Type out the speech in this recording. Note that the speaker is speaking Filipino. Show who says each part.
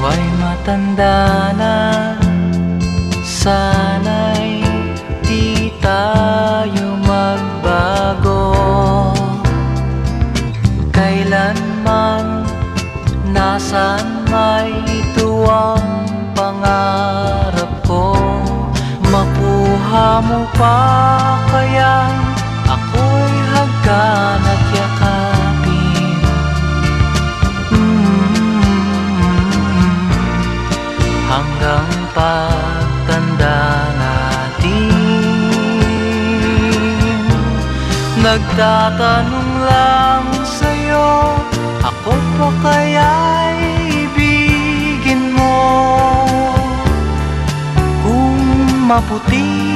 Speaker 1: ay matanda na, sana'y di tayo magbago. Kailanman, nasaan may ito ang pangarap ko. Makuha mo pa kaya ako'y hagkan at yakapin. Hanggang pagtanda natin. Nagtatanong lang sa'yo, ako pa kaya'y ibigin mo? Kung maputi